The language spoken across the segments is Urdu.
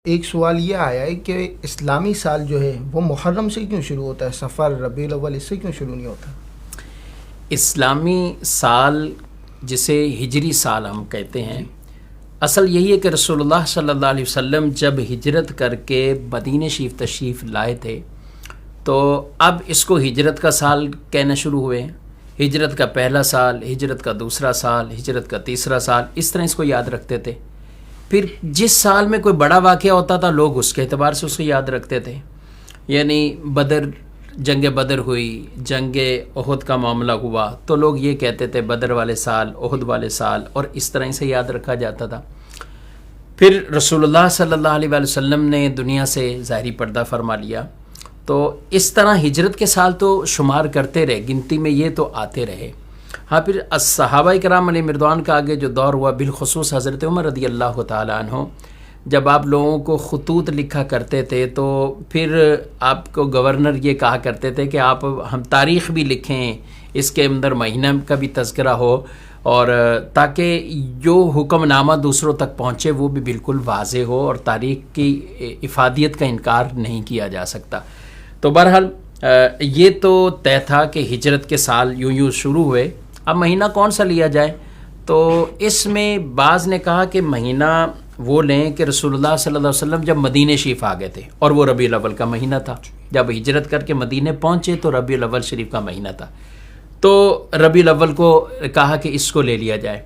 ایک سوال یہ آیا ہے کہ اسلامی سال جو ہے وہ محرم سے کیوں شروع ہوتا ہے؟ صفر، ربیع الاول، اس سے کیوں شروع نہیں ہوتا؟ اسلامی سال جسے ہجری سال ہم کہتے ہیں، اصل یہی ہے کہ رسول اللہ صلی اللہ علیہ وسلم جب ہجرت کر کے مدینہ شریف تشریف لائے تھے تو اب اس کو ہجرت کا سال کہنا شروع ہوئے ہیں۔ ہجرت کا پہلا سال، ہجرت کا دوسرا سال، ہجرت کا تیسرا سال، اس طرح اس کو یاد رکھتے تھے۔ پھر جس سال میں کوئی بڑا واقعہ ہوتا تھا لوگ اس کے اعتبار سے اس کو یاد رکھتے تھے، یعنی جنگ بدر ہوئی، جنگ احد کا معاملہ ہوا تو لوگ یہ کہتے تھے بدر والے سال، احد والے سال، اور اس طرح سے یاد رکھا جاتا تھا۔ پھر رسول اللہ صلی اللہ علیہ وسلم نے دنیا سے ظاہری پردہ فرما لیا تو اس طرح ہجرت کے سال تو شمار کرتے رہے، گنتی میں یہ تو آتے رہے۔ ہاں، پھر صحابہ کرام علیہ مردوان کا آگے جو دور ہوا، بالخصوص حضرت عمر رضی اللہ تعالیٰ عنہ، جب آپ لوگوں کو خطوط لکھا کرتے تھے تو پھر آپ کو گورنر یہ کہا کرتے تھے کہ آپ ہم تاریخ بھی لکھیں، اس کے اندر مہینہ کا بھی تذکرہ ہو، اور تاکہ جو حکم نامہ دوسروں تک پہنچے وہ بھی بالکل واضح ہو اور تاریخ کی افادیت کا انکار نہیں کیا جا سکتا۔ تو بہرحال یہ تو طے تھا کہ ہجرت کے سال یوں شروع ہوئے۔ اب مہینہ کون سا لیا جائے تو اس میں بعض نے کہا کہ مہینہ وہ لیں کہ رسول اللہ صلی اللہ علیہ وسلم جب مدینہ شریف آ گئے تھے، اور وہ ربیع الاول کا مہینہ تھا۔ جب ہجرت کر کے مدینہ پہنچے تو ربیع الاول شریف کا مہینہ تھا، تو ربیع الاول کو کہا کہ اس کو لے لیا جائے،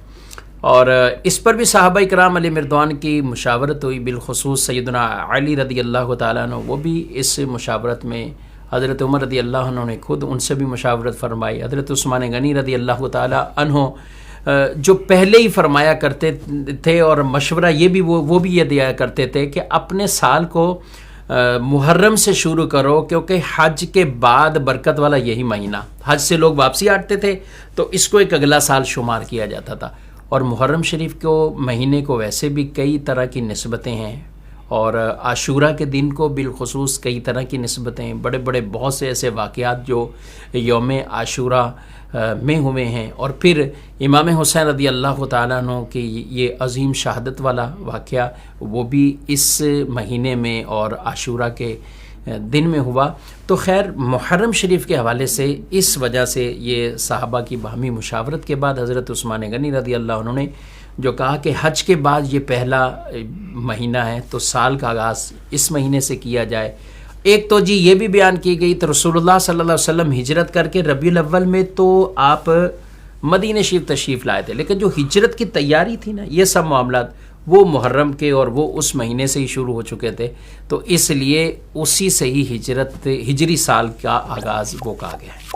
اور اس پر بھی صحابہ کرام علیہ مردوان کی مشاورت ہوئی، بالخصوص سیدنا علی رضی اللہ تعالیٰ عنہ، وہ بھی اس مشاورت میں، حضرت عمر رضی اللہ عنہ نے خود ان سے بھی مشاورت فرمائی، حضرت عثمان غنی رضی اللہ تعالیٰ عنہ جو پہلے ہی فرمایا کرتے تھے، اور مشورہ یہ بھی وہ بھی یہ دیا کرتے تھے کہ اپنے سال کو محرم سے شروع کرو، کیونکہ حج کے بعد برکت والا یہی مہینہ، حج سے لوگ واپسی آتے تھے تو اس کو ایک اگلا سال شمار کیا جاتا تھا۔ اور محرم شریف کو مہینے کو ویسے بھی کئی طرح کی نسبتیں ہیں، اور عاشورہ کے دن کو بالخصوص کئی طرح کی نسبتیں، بڑے بڑے بہت سے ایسے واقعات جو یوم عاشورہ میں ہوئے ہیں، اور پھر امام حسین رضی اللہ تعالیٰ عنہ کی یہ عظیم شہادت والا واقعہ وہ بھی اس مہینے میں اور عاشورہ کے دن میں ہوا۔ تو خیر، محرم شریف کے حوالے سے اس وجہ سے یہ صحابہ کی باہمی مشاورت کے بعد حضرت عثمان غنی رضی اللہ عنہ نے جو کہا کہ حج کے بعد یہ پہلا مہینہ ہے تو سال کا آغاز اس مہینے سے کیا جائے۔ ایک تو یہ بھی بیان کی گئی تو رسول اللہ صلی اللہ علیہ وسلم ہجرت کر کے ربیع الاول میں تو آپ مدینہ شریف تشریف لائے تھے، لیکن جو ہجرت کی تیاری تھی نا، یہ سب معاملات وہ محرم کے اور وہ اس مہینے سے ہی شروع ہو چکے تھے، تو اس لیے اسی سے ہی ہجری سال کا آغاز وہ کہا گیا ہے۔